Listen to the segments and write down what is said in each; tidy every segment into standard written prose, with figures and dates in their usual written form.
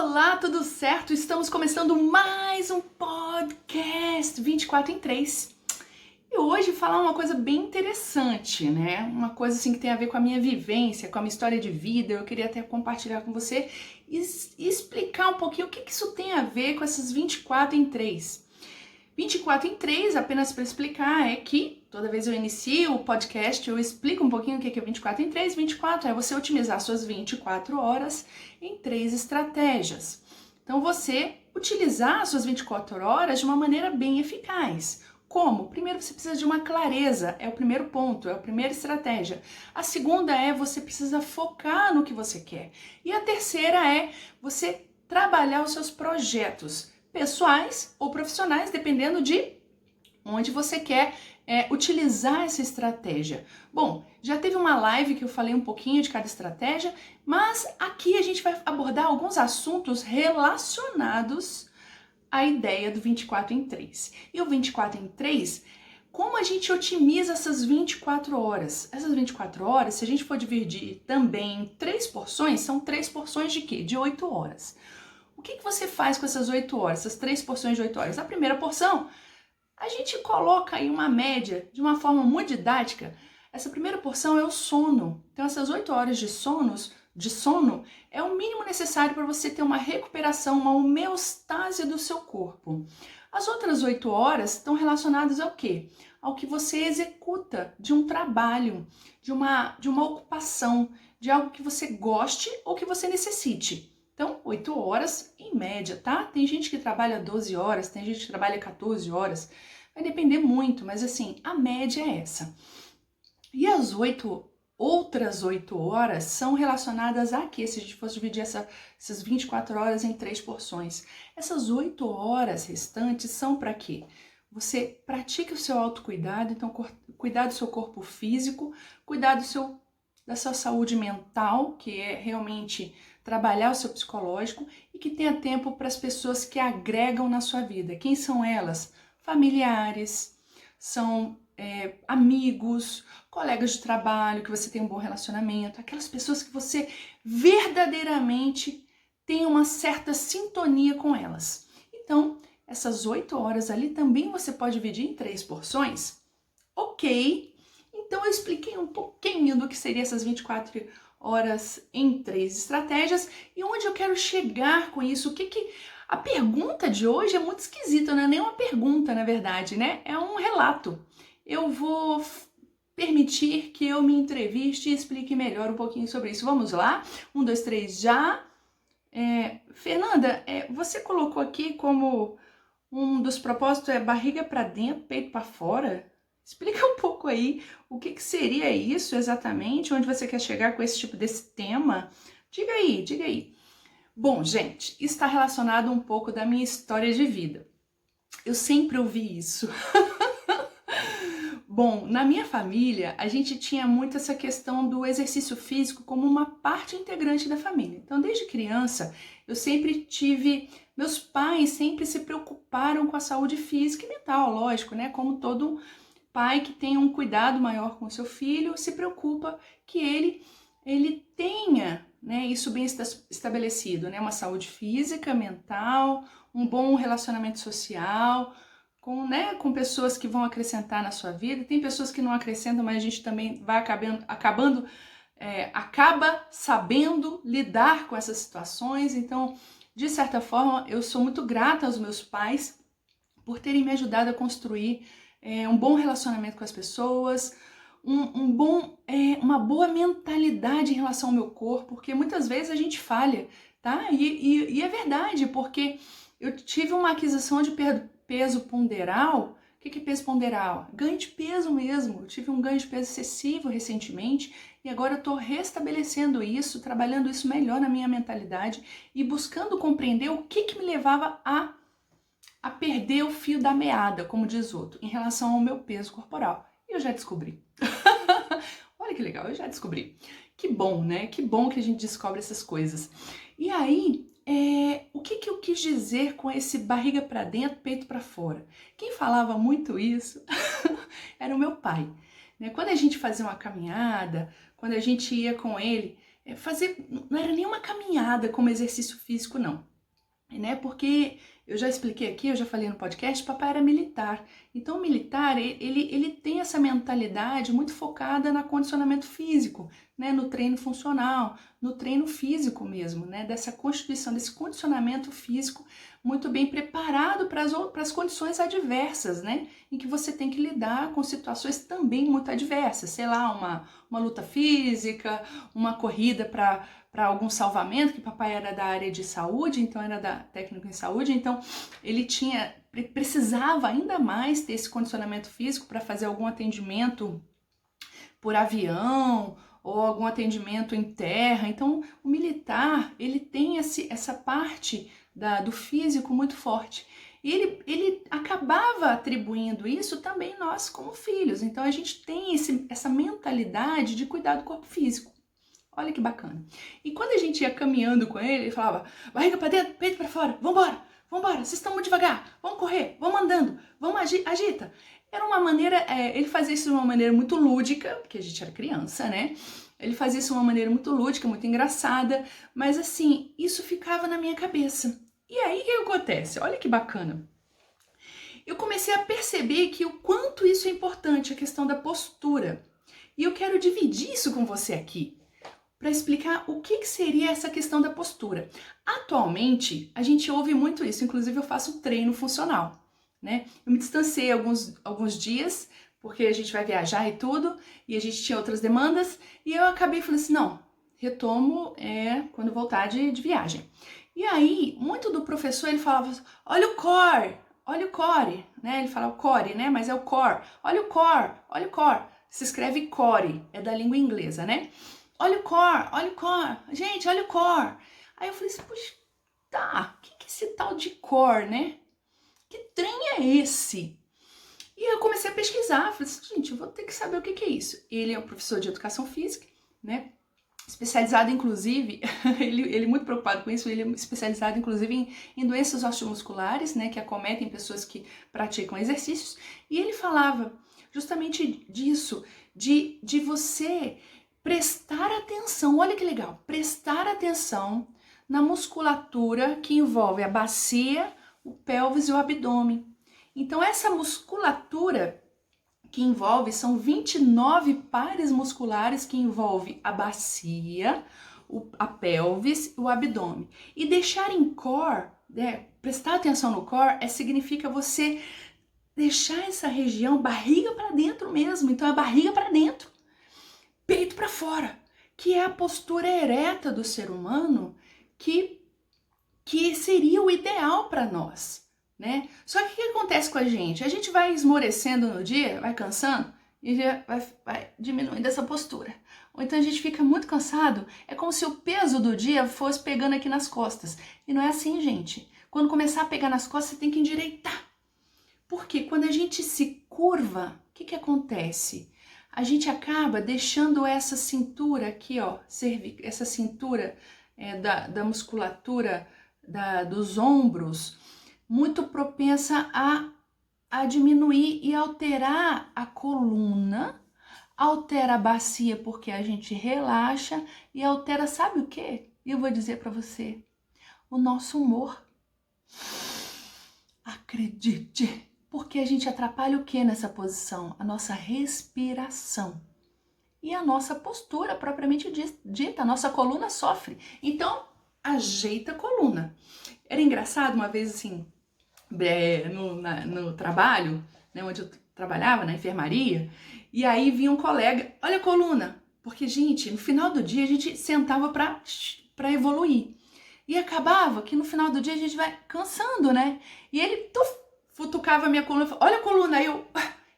Olá, tudo certo? Estamos começando mais um podcast 24 em 3. E hoje falar uma coisa bem interessante, né? Uma coisa assim que tem a ver com a minha vivência, com a minha história de vida. Eu queria até compartilhar com você e explicar um pouquinho o que isso tem a ver com essas 24 em 3. 24 em 3, apenas para explicar, é que toda vez eu inicio o podcast, eu explico um pouquinho o que é 24 em 3. 24 é você otimizar suas 24 horas em 3 estratégias. Então, você utilizar as suas 24 horas de uma maneira bem eficaz. Como? Primeiro, você precisa de uma clareza, é o primeiro ponto, é a primeira estratégia. A segunda é você precisa focar no que você quer. E a terceira é você trabalhar os seus projetos pessoais ou profissionais, dependendo de onde você quer utilizar essa estratégia. Bom, já teve uma live que eu falei um pouquinho de cada estratégia, mas aqui a gente vai abordar alguns assuntos relacionados à ideia do 24 em 3. E o 24 em 3, como a gente otimiza essas 24 horas? Essas 24 horas, se a gente for dividir também em 3 porções, são 3 porções de quê? De 8 horas. O que você faz com essas 8 horas, essas 3 porções de 8 horas? A primeira porção, a gente coloca aí uma média de uma forma muito didática. Essa primeira porção é o sono. Então, essas 8 horas de sono é o mínimo necessário para você ter uma recuperação, uma homeostase do seu corpo. As outras 8 horas estão relacionadas ao quê? Ao que você executa de um trabalho, de uma ocupação, de algo que você goste ou que você necessite. Então, 8 horas em média, tá? Tem gente que trabalha 12 horas, tem gente que trabalha 14 horas. Vai depender muito, mas assim, a média é essa. E as outras 8 horas são relacionadas a quê? Se a gente fosse dividir essas 24 horas em 3 porções. Essas 8 horas restantes são para quê? Você pratica o seu autocuidado, então cuidar do seu corpo físico, cuidar da sua saúde mental, que é realmente trabalhar o seu psicológico, e que tenha tempo para as pessoas que agregam na sua vida. Quem são elas? Familiares, são amigos, colegas de trabalho, que você tem um bom relacionamento, aquelas pessoas que você verdadeiramente tem uma certa sintonia com elas. Então, essas 8 horas ali também você pode dividir em 3 porções. Ok, então eu expliquei um pouquinho do que seria essas 24 horas em 3 estratégias e onde eu quero chegar com isso. A pergunta de hoje é muito esquisita, não é nem uma pergunta, na verdade, né? É um relato. Eu vou permitir que eu me entreviste e explique melhor um pouquinho sobre isso. Vamos lá? 1, 2, 3, já. Fernanda, você colocou aqui como um dos propósitos barriga para dentro, peito para fora? Explica um pouco aí o que seria isso exatamente, onde você quer chegar com desse tema. Diga aí. Bom, gente, está relacionado um pouco da minha história de vida. Eu sempre ouvi isso. Bom, na minha família, a gente tinha muito essa questão do exercício físico como uma parte integrante da família. Então, desde criança, meus pais sempre se preocuparam com a saúde física e mental, lógico, né? Como todo pai que tem um cuidado maior com o seu filho, se preocupa que ele tenha, né, isso bem estabelecido, né? Uma saúde física, mental, um bom relacionamento social, com pessoas que vão acrescentar na sua vida. Tem pessoas que não acrescentam, mas a gente também vai acaba sabendo lidar com essas situações. Então, de certa forma, eu sou muito grata aos meus pais por terem me ajudado a construir um bom relacionamento com as pessoas, uma boa mentalidade em relação ao meu corpo, porque muitas vezes a gente falha, tá? E é verdade, porque eu tive uma aquisição de peso ponderal. O que é peso ponderal? Ganho de peso mesmo. Eu tive um ganho de peso excessivo recentemente e agora eu estou restabelecendo isso, trabalhando isso melhor na minha mentalidade e buscando compreender o que me levava a perder o fio da meada, como diz outro, em relação ao meu peso corporal. E eu já descobri. Olha que legal, eu já descobri. Que bom, né? Que bom que a gente descobre essas coisas. E aí, o que eu quis dizer com esse barriga para dentro, peito para fora? Quem falava muito isso era o meu pai. Né? Quando a gente fazia uma caminhada, quando a gente ia com ele, não era nem uma caminhada como exercício físico, não. né? Porque eu já expliquei aqui, eu já falei no podcast, papai era militar. Então, o militar, ele tem essa mentalidade muito focada no condicionamento físico, né? No treino funcional, no treino físico mesmo, né? Dessa constituição, desse condicionamento físico muito bem preparado para as condições adversas, né? Em que você tem que lidar com situações também muito adversas. Sei lá, uma luta física, uma corrida para algum salvamento, que papai era da área de saúde, então era técnico em saúde, então ele precisava ainda mais ter esse condicionamento físico para fazer algum atendimento por avião ou algum atendimento em terra. Então o militar, ele tem essa parte do físico muito forte. E ele acabava atribuindo isso também nós como filhos. Então a gente tem essa mentalidade de cuidar do corpo físico. Olha que bacana. E quando a gente ia caminhando com ele, ele falava, barriga pra dentro, peito pra fora, vambora, vambora, vocês estão muito devagar, vamos correr, vamos andando, vamos agita. Era uma maneira, ele fazia isso de uma maneira muito lúdica, porque a gente era criança, né? Ele fazia isso de uma maneira muito lúdica, muito engraçada, mas assim, isso ficava na minha cabeça. E aí o que acontece? Olha que bacana. Eu comecei a perceber que o quanto isso é importante, a questão da postura. E eu quero dividir isso com você aqui, para explicar o que seria essa questão da postura. Atualmente, a gente ouve muito isso, inclusive eu faço treino funcional, né? Eu me distanciei alguns dias, porque a gente vai viajar e tudo, e a gente tinha outras demandas, e eu acabei falando assim, não, retomo quando voltar de viagem. E aí, muito do professor, ele falava, olha o core, né? Ele fala o core, né? Mas é o core, olha o core. Se escreve core, é da língua inglesa, né? Olha o core, gente, olha o core. Aí eu falei assim, puxa, tá, o que é esse tal de core, né? Que trem é esse? E aí eu comecei a pesquisar, falei assim, gente, eu vou ter que saber o que é isso. Ele é um professor de educação física, né? Especializado, inclusive, ele é muito preocupado com isso, ele é especializado, inclusive, em doenças osteomusculares, né? Que acometem pessoas que praticam exercícios. E ele falava justamente disso, de você prestar atenção, olha que legal, prestar atenção na musculatura que envolve a bacia, o pelvis e o abdômen. Então essa musculatura que envolve, são 29 pares musculares que envolve a bacia, a pelvis e o abdômen. E deixar em core, né, prestar atenção no core, significa você deixar essa região barriga para dentro mesmo, então é barriga para dentro, peito para fora, que é a postura ereta do ser humano que seria o ideal para nós, né? Só que o que acontece com a gente? A gente vai esmorecendo no dia, vai cansando e já vai diminuindo essa postura. Ou então a gente fica muito cansado, é como se o peso do dia fosse pegando aqui nas costas. E não é assim, gente. Quando começar a pegar nas costas, você tem que endireitar. Porque quando a gente se curva, o que acontece? A gente acaba deixando essa cintura aqui, ó, essa cintura da musculatura dos ombros, muito propensa a diminuir e alterar a coluna, altera a bacia porque a gente relaxa e altera, sabe o quê? E eu vou dizer para você, o nosso humor. Acredite! Porque a gente atrapalha o que nessa posição? A nossa respiração. E a nossa postura propriamente dita, a nossa coluna sofre. Então, ajeita a coluna. Era engraçado uma vez assim, no trabalho, né, onde eu trabalhava, na enfermaria, e aí vinha um colega, olha a coluna, porque, gente, no final do dia a gente sentava para evoluir. E acabava que no final do dia a gente vai cansando, né? E ele futucava a minha coluna, falava, olha a coluna, aí eu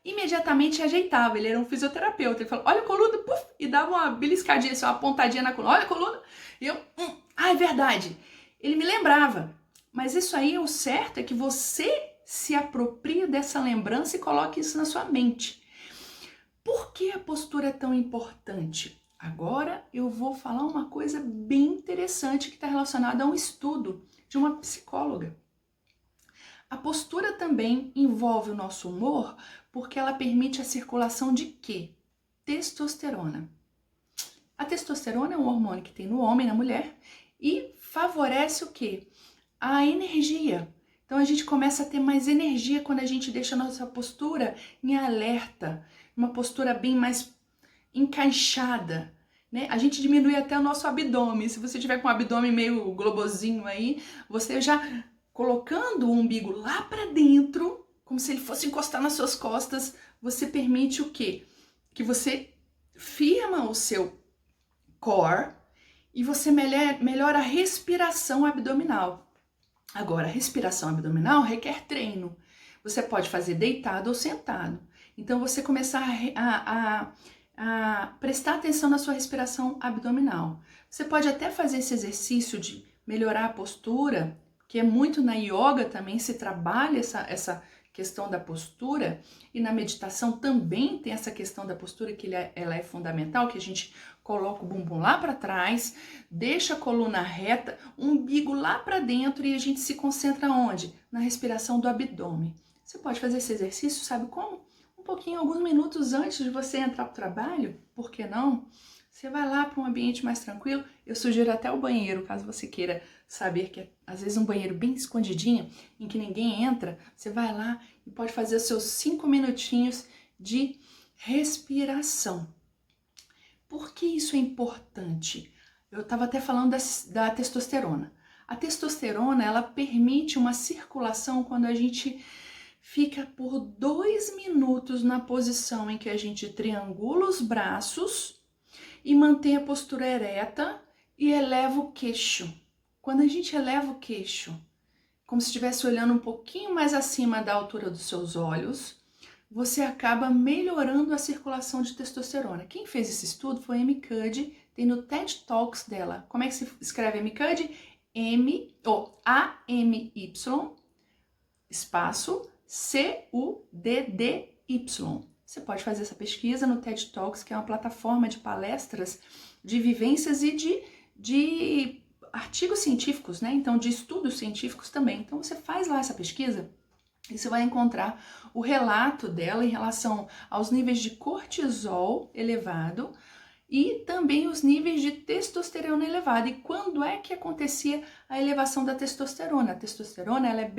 imediatamente ajeitava, ele era um fisioterapeuta, ele falou, olha a coluna, puf, e dava uma beliscadinha, assim, uma pontadinha na coluna, olha a coluna, e eu, é verdade, ele me lembrava, mas isso aí, o certo é que você se aproprie dessa lembrança e coloque isso na sua mente. Por que a postura é tão importante? Agora eu vou falar uma coisa bem interessante que está relacionada a um estudo de uma psicóloga. A postura também envolve o nosso humor porque ela permite a circulação de quê? Testosterona. A testosterona é um hormônio que tem no homem e na mulher e favorece o quê? a energia. Então a gente começa a ter mais energia quando a gente deixa a nossa postura em alerta, uma postura bem mais encaixada, né? A gente diminui até o nosso abdômen. Se você tiver com o abdômen meio globozinho aí, você já colocando o umbigo lá para dentro, como se ele fosse encostar nas suas costas, você permite o quê? Que você firma o seu core e você melhora a respiração abdominal. Agora, a respiração abdominal requer treino. Você pode fazer deitado ou sentado. Então, você começar a prestar atenção na sua respiração abdominal. Você pode até fazer esse exercício de melhorar a postura, que é muito na yoga também se trabalha essa questão da postura, e na meditação também tem essa questão da postura que ela é fundamental, que a gente coloca o bumbum lá para trás, deixa a coluna reta, o umbigo lá para dentro e a gente se concentra onde? Na respiração do abdômen. Você pode fazer esse exercício, sabe como? Um pouquinho, alguns minutos antes de você entrar para o trabalho, por que não? Você vai lá para um ambiente mais tranquilo. Eu sugiro até o banheiro, caso você queira saber que é, às vezes, um banheiro bem escondidinho, em que ninguém entra. Você vai lá e pode fazer os seus 5 minutinhos de respiração. Por que isso é importante? Eu estava até falando da testosterona. A testosterona, ela permite uma circulação quando a gente fica por 2 minutos na posição em que a gente triangula os braços e mantém a postura ereta e eleva o queixo. Quando a gente eleva o queixo, como se estivesse olhando um pouquinho mais acima da altura dos seus olhos, você acaba melhorando a circulação de testosterona. Quem fez esse estudo foi a Amy Cuddy, tem no TED Talks dela. Como é que se escreve Amy Cuddy? A-M-Y, espaço, C-U-D-D-Y. Você pode fazer essa pesquisa no TED Talks, que é uma plataforma de palestras, de vivências e de artigos científicos, né? Então, de estudos científicos também. Então, você faz lá essa pesquisa e você vai encontrar o relato dela em relação aos níveis de cortisol elevado e também os níveis de testosterona elevada. E quando é que acontecia a elevação da testosterona? A testosterona, ela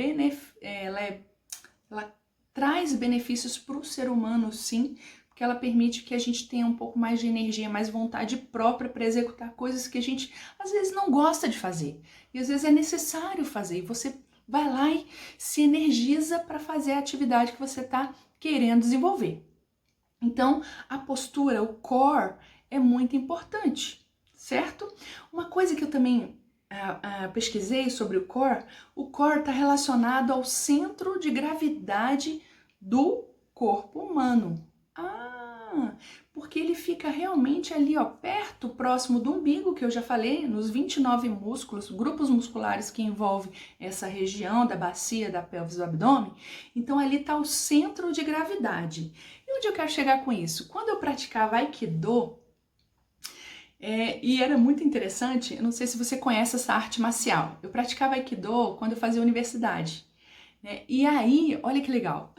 traz benefícios para o ser humano, sim, porque ela permite que a gente tenha um pouco mais de energia, mais vontade própria para executar coisas que a gente às vezes não gosta de fazer. E às vezes é necessário fazer. E você vai lá e se energiza para fazer a atividade que você está querendo desenvolver. Então, a postura, o core, é muito importante, certo? Uma coisa que eu também pesquisei sobre o core está relacionado ao centro de gravidade do corpo humano. Porque ele fica realmente ali, ó, perto, próximo do umbigo, que eu já falei, nos 29 músculos, grupos musculares que envolvem essa região da bacia, da pelvis, do abdômen. Então ali está o centro de gravidade. E onde eu quero chegar com isso? Quando eu praticava Aikido, e era muito interessante, eu não sei se você conhece essa arte marcial. Eu praticava Aikido quando eu fazia universidade, né? E aí, olha que legal.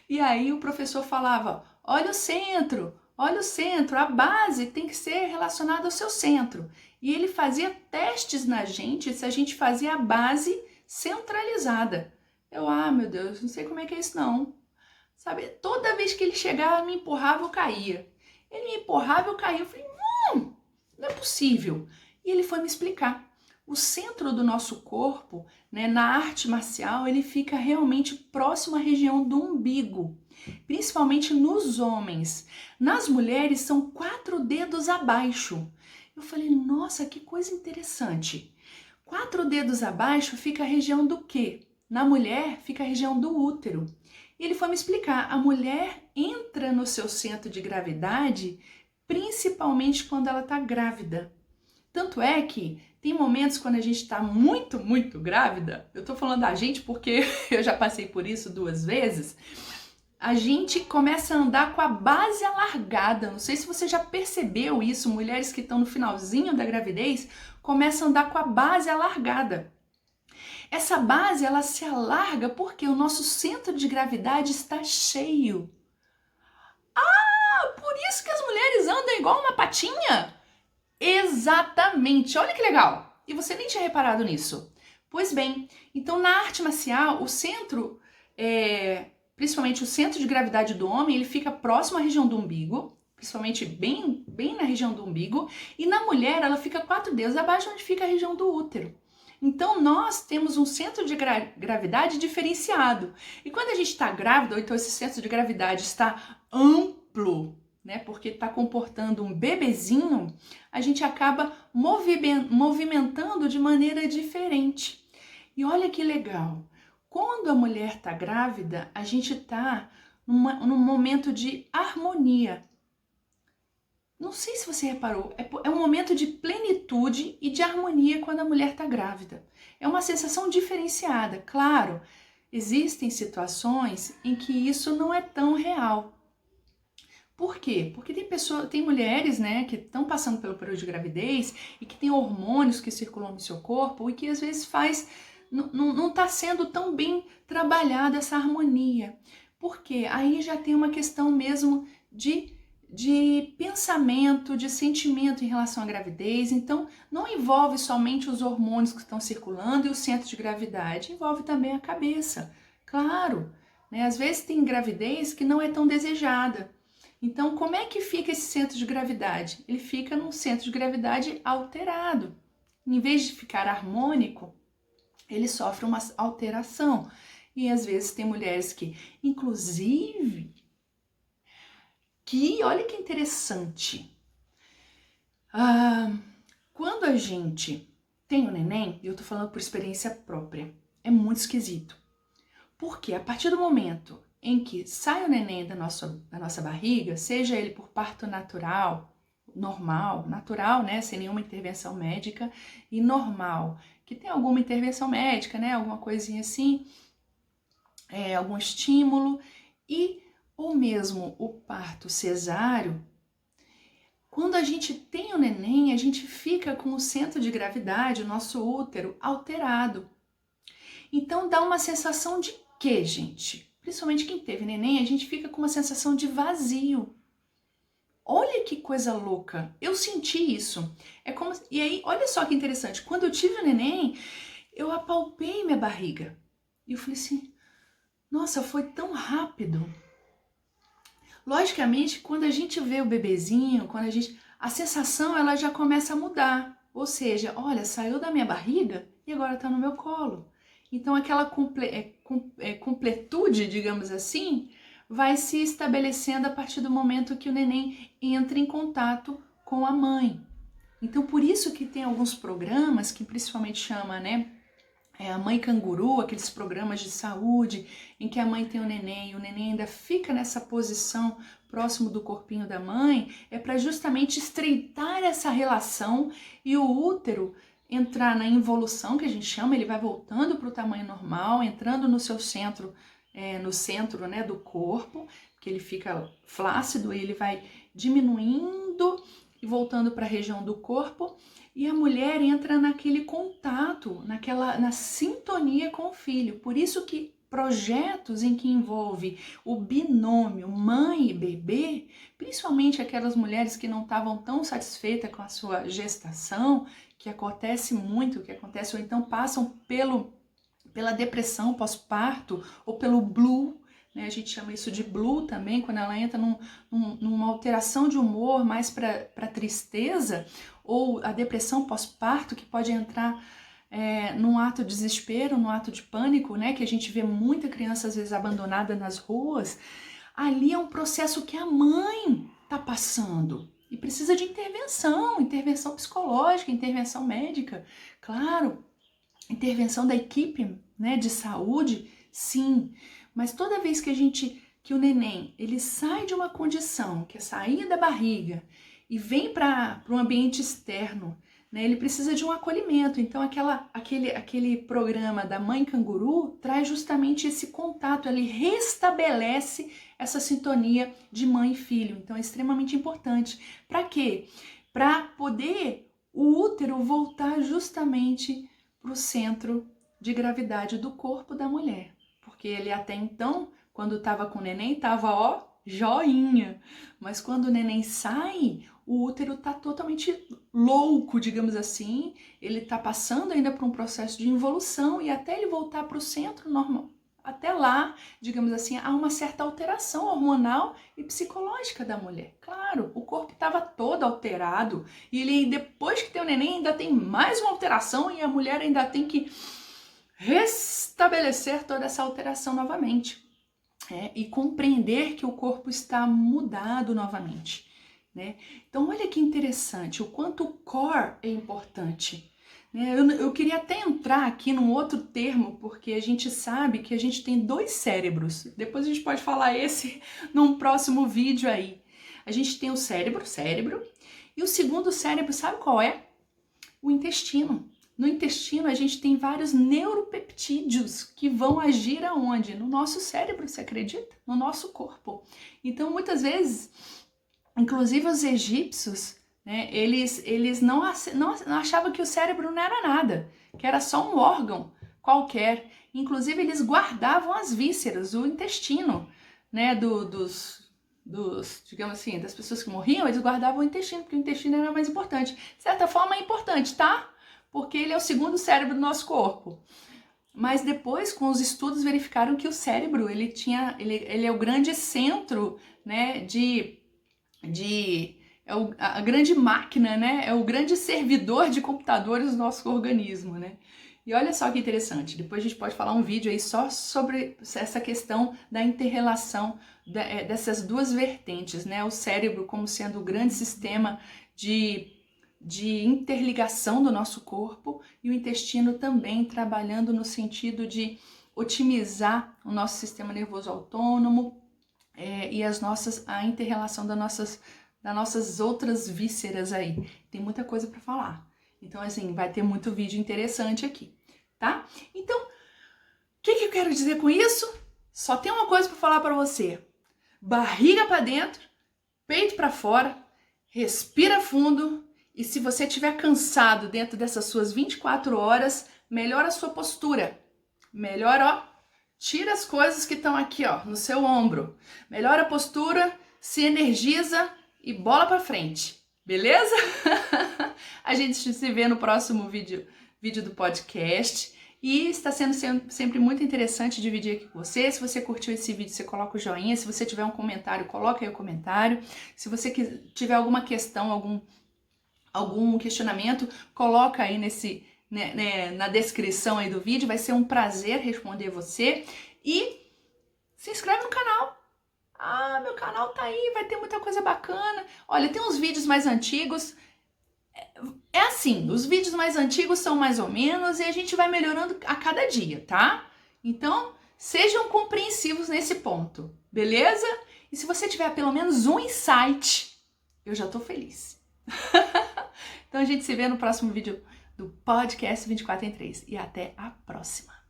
E aí o professor falava, olha o centro, a base tem que ser relacionada ao seu centro. E ele fazia testes na gente se a gente fazia a base centralizada. Eu, meu Deus, não sei como é que é isso não. Sabe, toda vez que ele chegava, me empurrava, eu caía. Ele me empurrava, eu caía. Eu falei, não é possível. E ele foi me explicar. O centro do nosso corpo, né, na arte marcial, ele fica realmente próximo à região do umbigo, principalmente nos homens. Nas mulheres, são 4 dedos abaixo. Eu falei, nossa, que coisa interessante. 4 dedos abaixo fica a região do quê? Na mulher, fica a região do útero. E ele foi me explicar, a mulher entra no seu centro de gravidade principalmente quando ela está grávida. Tanto é que tem momentos quando a gente está muito, muito grávida, eu tô falando da gente porque eu já passei por isso 2 vezes, a gente começa a andar com a base alargada. Não sei se você já percebeu isso, mulheres que estão no finalzinho da gravidez começam a andar com a base alargada. Essa base, ela se alarga porque o nosso centro de gravidade está cheio. Por isso que as mulheres andam igual uma patinha? Exatamente, olha que legal! E você nem tinha reparado nisso. Pois bem, então na arte marcial, o centro, principalmente o centro de gravidade do homem, ele fica próximo à região do umbigo, principalmente bem na região do umbigo, e na mulher ela fica 4 dedos abaixo onde fica a região do útero. Então nós temos um centro de gravidade diferenciado. E quando a gente está grávida, ou então esse centro de gravidade está amplo, né, porque está comportando um bebezinho, a gente acaba movimentando de maneira diferente. E olha que legal, quando a mulher está grávida, a gente está num momento de harmonia. Não sei se você reparou, é um momento de plenitude e de harmonia quando a mulher está grávida. É uma sensação diferenciada. Claro, existem situações em que isso não é tão real. Por quê? Porque tem mulheres, né, que estão passando pelo período de gravidez e que tem hormônios que circulam no seu corpo e que às vezes não está sendo tão bem trabalhada essa harmonia. Por quê? Aí já tem uma questão mesmo de pensamento, de sentimento em relação à gravidez. Então, não envolve somente os hormônios que estão circulando e o centro de gravidade, envolve também a cabeça. Claro, né? Às vezes tem gravidez que não é tão desejada. Então, como é que fica esse centro de gravidade? Ele fica num centro de gravidade alterado. Em vez de ficar harmônico, ele sofre uma alteração. E às vezes tem mulheres que, inclusive, olha que interessante, quando a gente tem um neném, eu tô falando por experiência própria, é muito esquisito. Porque a partir do momento em que sai o neném da nossa barriga, seja ele por parto natural, natural, né, sem nenhuma intervenção médica, e normal, que tem alguma intervenção médica, né, alguma coisinha assim, algum estímulo, ou mesmo o parto cesáreo, quando a gente tem o neném, a gente fica com o centro de gravidade, o nosso útero, alterado. Então dá uma sensação de quê, gente? Principalmente quem teve neném, a gente fica com uma sensação de vazio. Olha que coisa louca, eu senti isso. E aí, olha só que interessante, quando eu tive o neném, eu apalpei minha barriga. E eu falei assim, nossa, foi tão rápido. Logicamente, quando a gente vê o bebezinho, a sensação ela já começa a mudar. Ou seja, olha, saiu da minha barriga e agora está no meu colo. Então aquela completude, digamos assim, vai se estabelecendo a partir do momento que o neném entra em contato com a mãe. Então por isso que tem alguns programas que principalmente chama, né, a mãe canguru, aqueles programas de saúde em que a mãe tem o neném e o neném ainda fica nessa posição próximo do corpinho da mãe, é para justamente estreitar essa relação e o útero entrar na involução, que a gente chama, ele vai voltando para o tamanho normal, entrando no seu centro, no centro, né, do corpo, que ele fica flácido, ele vai diminuindo e voltando para a região do corpo, e a mulher entra naquele contato, na sintonia com o filho. Por isso que projetos em que envolve o binômio mãe e bebê, principalmente aquelas mulheres que não estavam tão satisfeitas com a sua gestação, que acontece muito, ou então passam pela depressão pós-parto ou pelo blue, né? A gente chama isso de blue também, quando ela entra numa alteração de humor mais para tristeza, ou a depressão pós-parto, que pode entrar num ato de desespero, num ato de pânico, né? Que a gente vê muita criança às vezes abandonada nas ruas. Ali é um processo que a mãe está passando e precisa de intervenção psicológica, intervenção médica, claro, intervenção da equipe, né, de saúde, sim. Mas toda vez que o neném ele sai de uma condição, que é sair da barriga e vem para um ambiente externo, né, ele precisa de um acolhimento. Então aquele programa da mãe canguru traz justamente esse contato, ele restabelece essa sintonia de mãe e filho. Então é extremamente importante. Para quê? Para poder o útero voltar justamente para o centro de gravidade do corpo da mulher. Porque ele até então, quando estava com o neném, estava joinha. Mas quando o neném sai, o útero tá totalmente louco, digamos assim. Ele tá passando ainda por um processo de involução e até ele voltar para o centro normal, até lá, digamos assim, há uma certa alteração hormonal e psicológica da mulher. Claro, o corpo estava todo alterado e ele, depois que tem o neném, ainda tem mais uma alteração e a mulher ainda tem que restabelecer toda essa alteração novamente. E compreender que o corpo está mudado novamente. Né? Então, olha que interessante, o quanto o core é importante. Eu queria até entrar aqui num outro termo, porque a gente sabe que a gente tem 2 cérebros. Depois a gente pode falar esse num próximo vídeo aí. A gente tem o cérebro, e o segundo cérebro, sabe qual é? O intestino. No intestino a gente tem vários neuropeptídeos que vão agir aonde? No nosso cérebro, você acredita? No nosso corpo. Então, muitas vezes, inclusive os egípcios, né, eles não achavam que o cérebro não era nada, que era só um órgão qualquer. Inclusive eles guardavam as vísceras, o intestino, né, dos digamos assim, das pessoas que morriam, eles guardavam o intestino, porque o intestino era mais importante. De certa forma é importante, tá? Porque ele é o segundo cérebro do nosso corpo. Mas depois, com os estudos, verificaram que o cérebro, ele é o grande centro, né, a grande máquina, né? É o grande servidor de computadores do nosso organismo, né? E olha só que interessante, depois a gente pode falar um vídeo aí só sobre essa questão da inter-relação dessas 2 vertentes, né? O cérebro como sendo o grande sistema de interligação do nosso corpo e o intestino também trabalhando no sentido de otimizar o nosso sistema nervoso autônomo e a inter-relação das nossas outras vísceras aí. Tem muita coisa para falar. Então, assim, vai ter muito vídeo interessante aqui, tá? Então, o que eu quero dizer com isso? Só tem uma coisa para falar para você. Barriga para dentro, peito para fora, respira fundo e se você estiver cansado dentro dessas suas 24 horas, melhora a sua postura. Melhora, tira as coisas que estão aqui, ó, no seu ombro. Melhora a postura, se energiza e bola para frente. Beleza? A gente se vê no próximo vídeo do podcast. E está sendo sempre muito interessante dividir aqui com você. Se você curtiu esse vídeo, você coloca o joinha. Se você tiver um comentário, coloca aí o comentário. Se você tiver alguma questão, algum questionamento, coloca aí na descrição aí do vídeo. Vai ser um prazer responder você. E se inscreve no canal. Ah, meu canal tá aí, vai ter muita coisa bacana. Olha, tem uns vídeos mais antigos. É assim, os vídeos mais antigos são mais ou menos e a gente vai melhorando a cada dia, tá? Então, sejam compreensivos nesse ponto, beleza? E se você tiver pelo menos um insight, eu já tô feliz. Então a gente se vê no próximo vídeo do Podcast 24 em 3 e até a próxima.